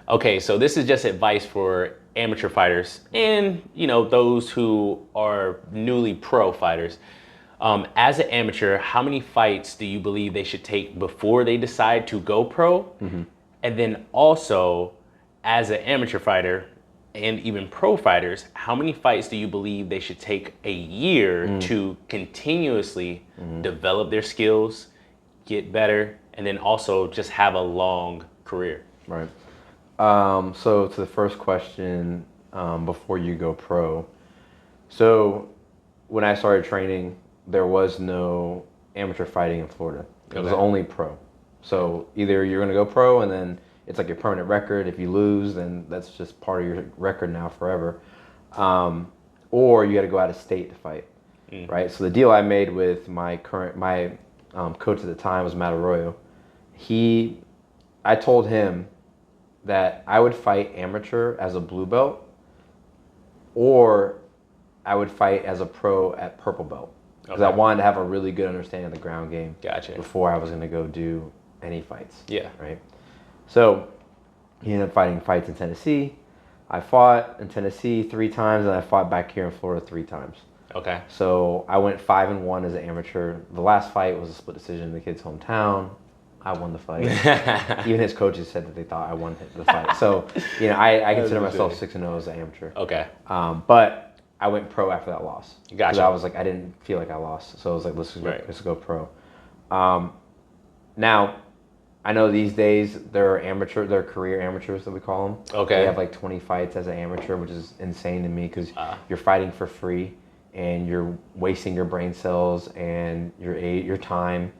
Okay, so this is just advice for amateur fighters and, those who are newly pro fighters. As an amateur, how many fights do you believe they should take before they decide to go pro? And then also, as an amateur fighter and even pro fighters, how many fights do you believe they should take a year to continuously develop their skills, get better, and then also just have a long career? Right. So to the first question, before you go pro. So when I started training, there was no amateur fighting in Florida. It was only pro. So either you're going to go pro and then it's like your permanent record. If you lose, then that's just part of your record now forever. Or you got to go out of state to fight, right? So the deal I made with my coach at the time was Matt Arroyo. I told him that I would fight amateur as a blue belt, or I would fight as a pro at purple belt. Because I wanted to have a really good understanding of the ground game before I was going to go do any fights. Yeah. Right. So he ended up fighting fights in Tennessee. I fought in Tennessee 3 times, and I fought back here in Florida 3 times. Okay. So I went 5-1 as an amateur. The last fight was a split decision in the kid's hometown. I won the fight. Even his coaches said that they thought I won the fight. So, I consider myself 6-0 as an amateur. Okay. But I went pro after that loss. Gotcha. Because I was like, I didn't feel like I lost. So I was like, let's go pro. Now, I know these days there are career amateurs that we call them. Okay. They have like 20 fights as an amateur, which is insane to me because you're fighting for free and you're wasting your brain cells and your time.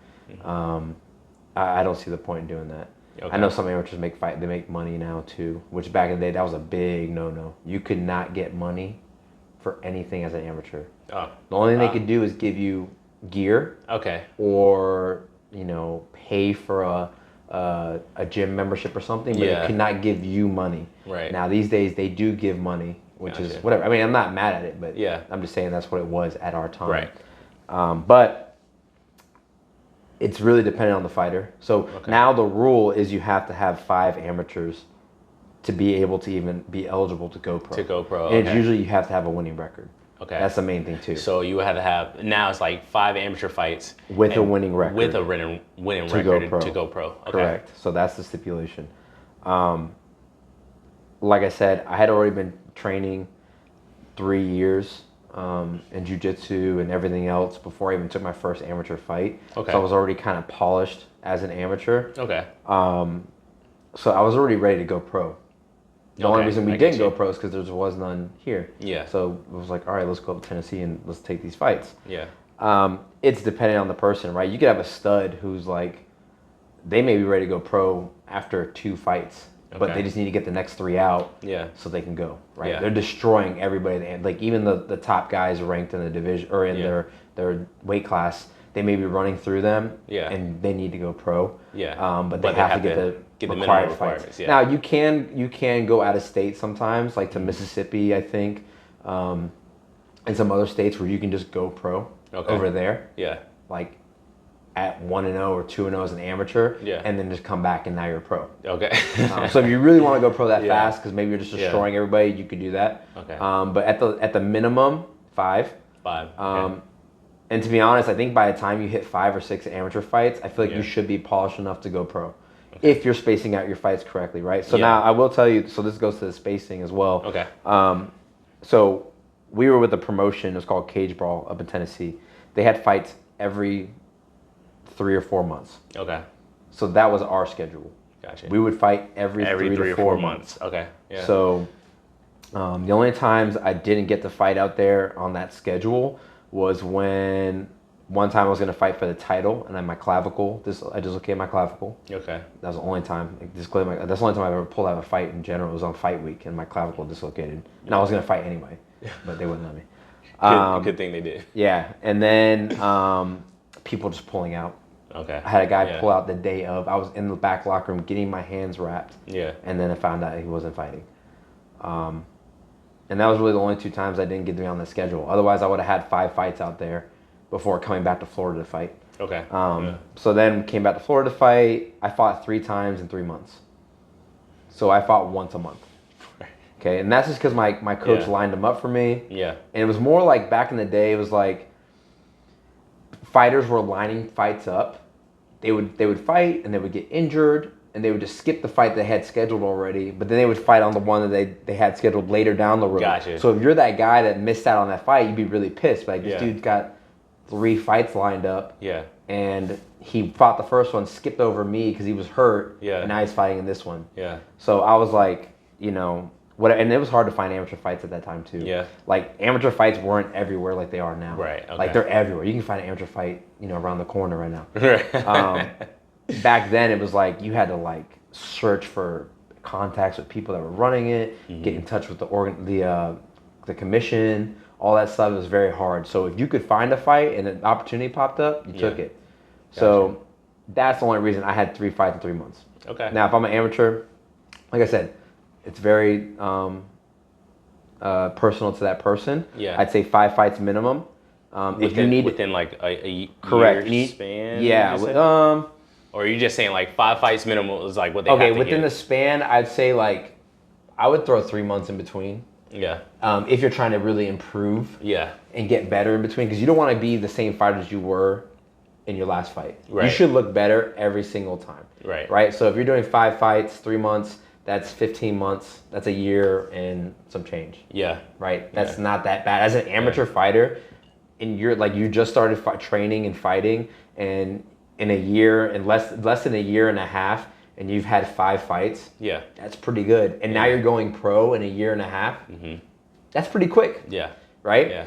I don't see the point in doing that. Okay. I know some amateurs they make money now too, which back in the day, that was a big no-no. You could not get money for anything as an amateur. The only thing they could do is give you gear. Okay. Or, pay for a gym membership or something, but it could not give you money. Right. Now, these days, they do give money, which is whatever. I mean, I'm not mad at it, but I'm just saying that's what it was at our time. Right. But it's really dependent on the fighter. So now the rule is you have to have 5 amateurs to be able to even be eligible to go pro. To go pro, And it's usually you have to have a winning record. Okay. That's the main thing too. So you have to have, now it's like 5 amateur fights. With a winning record. With a winning record to go pro. Okay. Correct. So that's the stipulation. Like I said, I had already been training 3 years in jiu-jitsu and everything else before I even took my first amateur fight. Okay. So I was already kind of polished as an amateur. Okay. So I was already ready to go pro. The only reason we didn't go pro is because there was none here. Yeah. So it was like, all right, let's go up to Tennessee and let's take these fights. Yeah. It's dependent on the person, right? You could have a stud who's like, they may be ready to go pro after 2 fights, but they just need to get the next 3 out so they can go, right? Yeah. They're destroying everybody. Like even the top guys ranked in the division or in their weight class, they may be running through them and they need to go pro. Yeah. But they have to get the required fights. Yeah. Now you can go out of state sometimes, like to Mississippi, I think, and some other states where you can just go pro over there. Yeah. Like at 1-0 or 2-0 as an amateur, and then just come back and now you're a pro. Okay. So if you really want to go pro that fast, because maybe you're just destroying everybody, you could do that. Okay. But at the minimum, 5. 5. Okay. And to be honest, I think by the time you hit 5 or 6 amateur fights, I feel like you should be polished enough to go pro. If you're spacing out your fights correctly, right? So now I will tell you, so this goes to the spacing as well. Okay. So we were with a promotion, it was called Cage Brawl up in Tennessee. They had fights every 3 or 4 months. Okay. So that was our schedule. Gotcha. We would fight every 3 to 4 months. Okay. Yeah. So the only times I didn't get to fight out there on that schedule was when one time I was going to fight for the title and then my clavicle, I dislocated my clavicle. Okay. That was the only time. That's the only time I've ever pulled out of a fight in general. It was on fight week and my clavicle dislocated. And I was going to fight anyway, but they wouldn't let me. Good thing they did. Yeah. And then people just pulling out. Okay. I had a guy pull out the day of. I was in the back locker room getting my hands wrapped. Yeah. And then I found out he wasn't fighting. And that was really the only 2 times I didn't get to be on the schedule. Otherwise, I would have had 5 fights out there before coming back to Florida to fight. Okay. So then came back to Florida to fight. I fought 3 times in 3 months. So I fought once a month. Okay, and that's just because my coach lined them up for me. Yeah. And it was more like back in the day, it was like fighters were lining fights up. They would fight and they would get injured and they would just skip the fight they had scheduled already, but then they would fight on the one that they had scheduled later down the road. Gotcha. So if you're that guy that missed out on that fight, you'd be really pissed. Like, this Yeah. dude's got 3 fights lined up. Yeah. And he fought the first one, skipped over me because he was hurt. Yeah. And now he's fighting in this one. Yeah. So I was like, you know, and it was hard to find amateur fights at that time too. Yeah. Like, amateur fights weren't everywhere like they are now. Right. Okay. Like, they're everywhere. You can find an amateur fight, you know, around the corner right now. Right. Back then it was like you had to like search for contacts with people that were running it, get in touch with the commission, all that stuff. Was very hard. So if you could find a fight and an opportunity popped up, you took it. Gotcha. So that's the only reason I had 3 fights in 3 months. Okay. Now, if I'm an amateur, like I said, it's very personal to that person. Yeah. I'd say 5 fights minimum. If you need within like a correct year span. yeah. Or are you just saying like 5 fights minimum is like what they Okay, have to within hit? the span, I'd say like I would throw 3 months in between. Yeah. If you're trying to really improve Yeah. and get better in between, because you don't want to be the same fighter as you were in your last fight. Right. You should look better every single time. Right. Right. So if you're doing 5 fights, 3 months, that's 15 months. That's a year and some change. Yeah. Right. That's not that bad. As an amateur fighter, and you're like you just started training and fighting, and in a year and less than a year and a half, and you've had 5 fights. Yeah. That's pretty good. And now you're going pro in a year and a half. That's pretty quick. Yeah. Right. Yeah.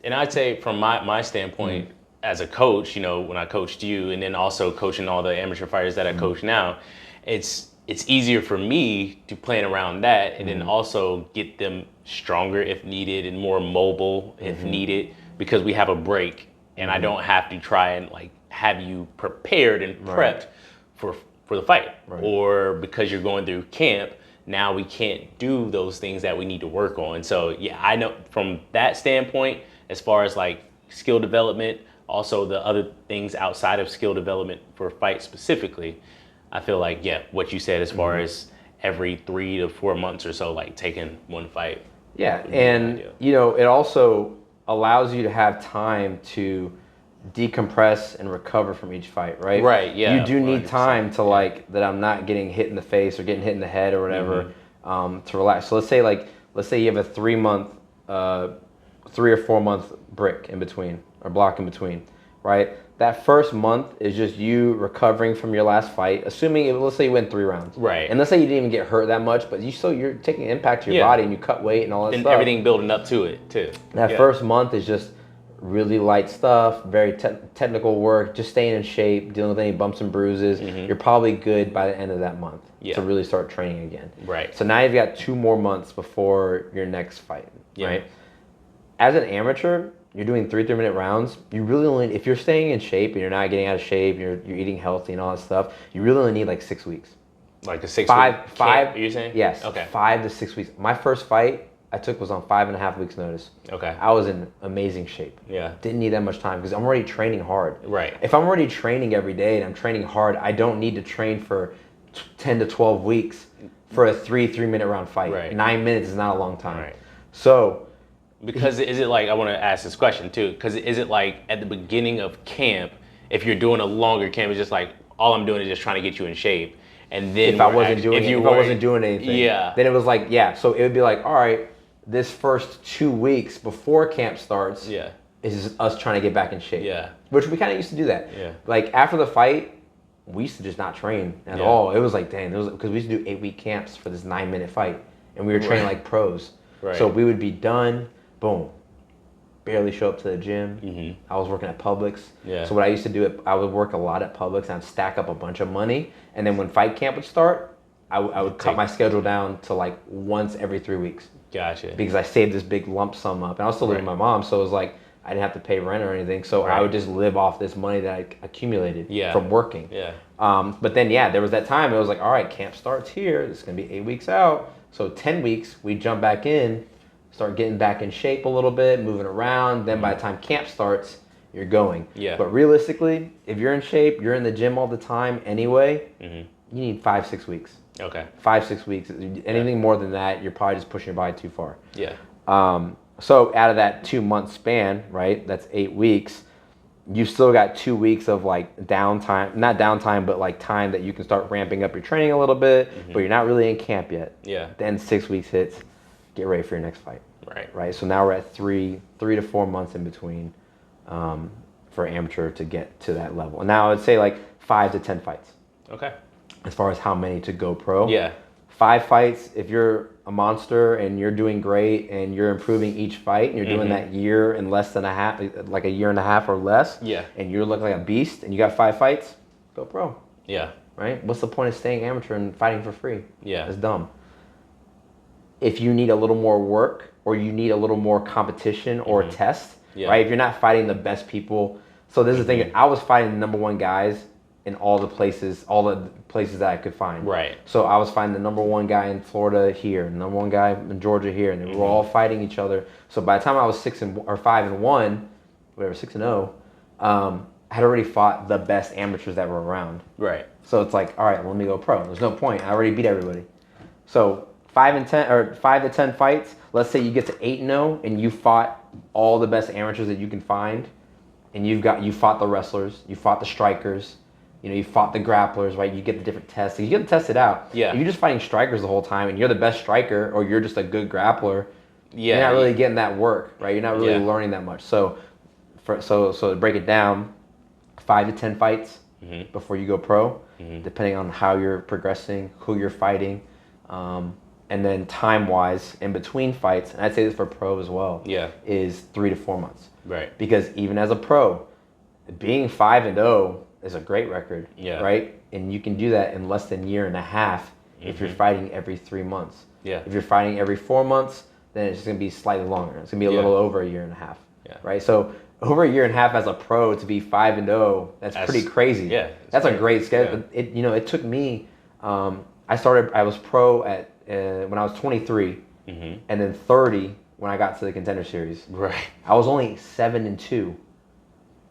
And I'd say from my standpoint as a coach, you know, when I coached you, and then also coaching all the amateur fighters that I coach now, it's easier for me to plan around that, and then also get them stronger if needed and more mobile if needed, because we have a break and I don't have to try and like have you prepared and prepped for the fight, or because you're going through camp, now we can't do those things that we need to work on. So yeah, I know from that standpoint, as far as like skill development, also the other things outside of skill development for fight specifically, I feel like, yeah, what you said as far as every 3 to 4 months or so, like taking 1 fight. Yeah, and you know, it also allows you to have time to decompress and recover from each fight, right? Right, yeah. You do need 100%. time to like that I'm not getting hit in the face or getting hit in the head or whatever, to relax. So let's say you have a 3 month, 3 or 4 month break in between or block in between, right? That first month is just you recovering from your last fight, assuming, let's say you win 3 rounds. Right. And let's say you didn't even get hurt that much, but you're taking impact to your body and you cut weight and all that And stuff. everything building up to it too. That first month is just really light stuff, very technical work, just staying in shape, dealing with any bumps and bruises. You're probably good by the end of that month to really start training again. Right. So now you've got 2 more months before your next fight, right? As an amateur, you're doing 3-minute rounds. You really only, if you're staying in shape and you're not getting out of shape, you're eating healthy and all that stuff, you really only need like 6 weeks. Like a 6 5, week camp, you're saying? Yes. Okay. 5 to 6 weeks. My first fight I took was on 5.5 weeks notice. Okay. I was in amazing shape. Yeah. Didn't need that much time because I'm already training hard. Right. If I'm already training every day and I'm training hard, I don't need to train for 10 to 12 weeks for a 3-minute round fight. Right. 9 minutes is not a long time. Right. So, because is it like, I want to ask this question too, because is it like at the beginning of camp, if you're doing a longer camp, it's just like, all I'm doing is just trying to get you in shape. And then if I wasn't doing anything, yeah, then it was like, yeah. So it would be like, all right, this first 2 weeks before camp starts, is us trying to get back in shape. Yeah. Which we kind of used to do that. Yeah. Like after the fight, we used to just not train at all. It was like, dang, because we used to do 8-week camps for this 9-minute fight, and we were training like pros. Right. So we would be done, boom, barely show up to the gym. I was working at Publix. Yeah. So what I used to do, I would work a lot at Publix, and I'd stack up a bunch of money, and then when fight camp would start, I would cut my schedule down to like once every 3 weeks. Gotcha. Because I saved this big lump sum up, and I was still living with my mom, so it was like I didn't have to pay rent or anything. So I would just live off this money that I accumulated from working. Yeah. But then there was that time. It was like, all right, camp starts here. It's gonna be 8 weeks out. So 10 weeks, we jump back in, start getting back in shape a little bit, moving around. Then by the time camp starts, you're going. Yeah. But realistically, if you're in shape, you're in the gym all the time anyway. You need 5-6 weeks. Okay. 5-6 weeks. Anything more than that, you're probably just pushing your body too far. Yeah. So out of that 2-month span, right, that's 8 weeks, you still got 2 weeks of like downtime, not downtime, but like time that you can start ramping up your training a little bit, but you're not really in camp yet. Yeah. Then 6 weeks hits, get ready for your next fight. Right. Right. So now we're at 3 to 4 months in between for amateur to get to that level. And now I would say like 5 to 10 fights. Okay. As far as how many to go pro. Yeah. 5 fights, if you're a monster and you're doing great and you're improving each fight and you're doing that year and less than a half, like a year and a half or less, Yeah. and you're looking like a beast and you got 5 fights, go pro. Yeah. Right? What's the point of staying amateur and fighting for free? Yeah. It's dumb. If you need a little more work or you need a little more competition or a test, right? If you're not fighting the best people. So this is the thing, I was fighting the #1 guys in all the places that I could find. Right. So I was fighting the #1 guy in Florida here, #1 guy in Georgia here, and they were all fighting each other. So by the time I was 5-1, whatever, 6-0, I had already fought the best amateurs that were around. Right. So it's like, all right, let me go pro. There's no point. I already beat everybody. So 5 to 10 fights. Let's say you get to 8-0 and you fought all the best amateurs that you can find, and you fought the wrestlers, you fought the strikers. You fought the grapplers, right? You get the different tests. You get to test it out. Yeah. If you're just fighting strikers the whole time and you're the best striker or you're just a good grappler, you're not really getting that work, right? You're not really learning that much. So to break it down, 5 to 10 fights before you go pro, depending on how you're progressing, who you're fighting, and then time-wise, in between fights, and I'd say this for pro as well, is 3 to 4 months. Right. Because even as a pro, being 5-0 is a great record, right? And you can do that in less than a year and a half if you're fighting every 3 months. Yeah. If you're fighting every 4 months, then it's going to be slightly longer. It's going to be a little over a year and a half, right? So over a year and a half as a pro to be 5-0, that's pretty crazy. Yeah. That's a great schedule. Yeah. It took me, I was pro at when I was 23 and then 30 when I got to the Contender Series. Right. I was only 7-2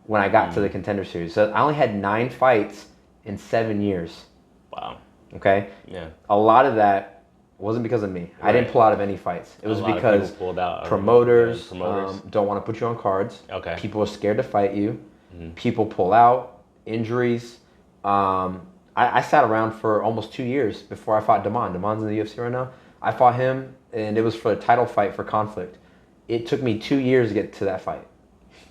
when I got to the Contender Series. So I only had 9 fights in 7 years. Wow. Okay? Yeah. A lot of that wasn't because of me. Right. I didn't pull out of any fights. It was because promoters don't want to put you on cards. Okay. People are scared to fight you. People pull out, injuries. I sat around for almost 2 years before I fought Damon. Damon's in the UFC right now. I fought him, and it was for a title fight for Conflict. It took me 2 years to get to that fight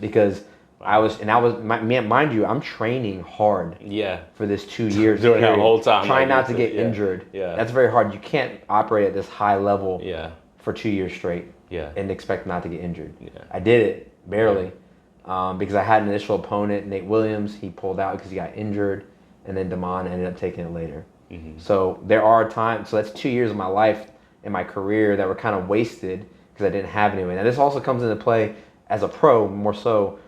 because mind you, I'm training hard. Yeah. For this 2 years. Doing that the whole time. Trying not to get injured. Yeah. That's very hard. You can't operate at this high level. Yeah. For 2 years straight. Yeah. And expect not to get injured. Yeah. I did it barely, because I had an initial opponent, Nate Williams. He pulled out because he got injured, and then Damon ended up taking it later. So there are times. So that's 2 years of my life and my career that were kind of wasted because I didn't have anyone. Now this also comes into play as a pro more so.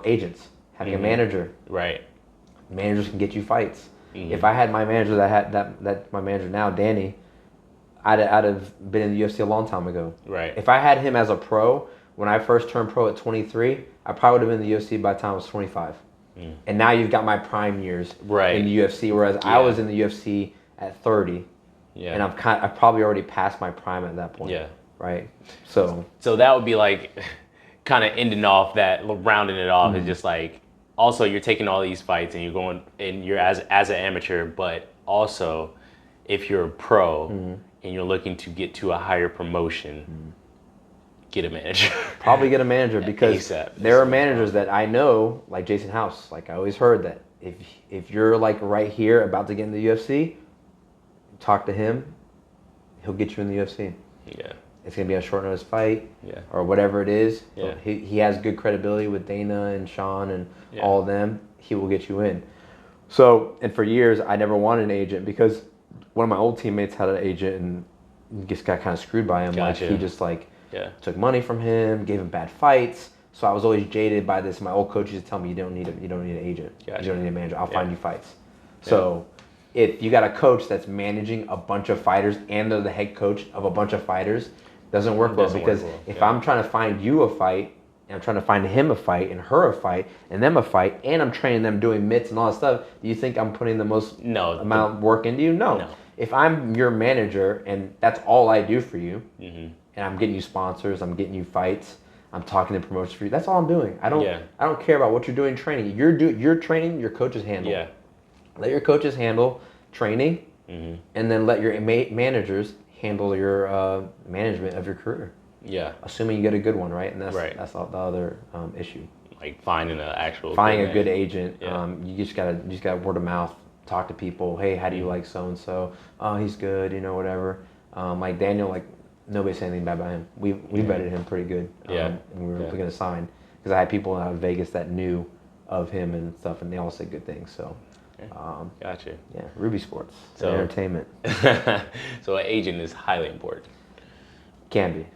Agents, having a manager. Right. Managers can get you fights. If I had my manager that my manager now, Danny, I'd have been in the UFC a long time ago. Right. If I had him as a pro, when I first turned pro at 23, I probably would have been in the UFC by the time I was 25. And now you've got my prime years in the UFC, whereas I was in the UFC at 30. Yeah. And I've probably already passed my prime at that point. Yeah. Right. So that would be like kind of ending off that, rounding it off is just like, also you're taking all these fights and you're going and you're as an amateur, but also if you're a pro and you're looking to get to a higher promotion, get a manager. Probably get a manager because ASAP. There are managers that I know, like Jason House. Like I always heard that if you're like right here about to get in the UFC, talk to him, he'll get you in the UFC. Yeah. It's going to be a short notice fight or whatever it is. Yeah. He has good credibility with Dana and Sean and all of them. He will get you in. So, and for years, I never wanted an agent because one of my old teammates had an agent and just got kind of screwed by him. Gotcha. Like he just took money from him, gave him bad fights. So I was always jaded by this. My old coach used to tell me, you don't need an agent. Gotcha. You don't need a manager. I'll find you fights. So if you got a coach that's managing a bunch of fighters and they're the head coach of a bunch of fighters, doesn't work well because if I'm trying to find you a fight and I'm trying to find him a fight and her a fight and them a fight and I'm training them doing mitts and all that stuff, do you think I'm putting the most amount of work into you? No. if I'm your manager and that's all I do for you, and I'm getting you sponsors, I'm getting you fights, I'm talking to promotions for you. That's all I'm doing. I don't care about what you're doing training. You're training. Your coaches handle. Yeah. Let your coaches handle training, and then let your managers handle your management of your career. Yeah. Assuming you get a good one, right? And that's the other issue. Like finding an actual Finding a good agent. Yeah. You just gotta word of mouth. Talk to people. Hey, how do you like so and so? Oh, he's good. Whatever. Like Daniel, like nobody said anything bad about him. We vetted him pretty good. Yeah. And we were looking to sign because I had people out of Vegas that knew of him and stuff, and they all said good things. So. Gotcha. Yeah, Ruby Sports. So Entertainment. So an agent is highly important. Can be.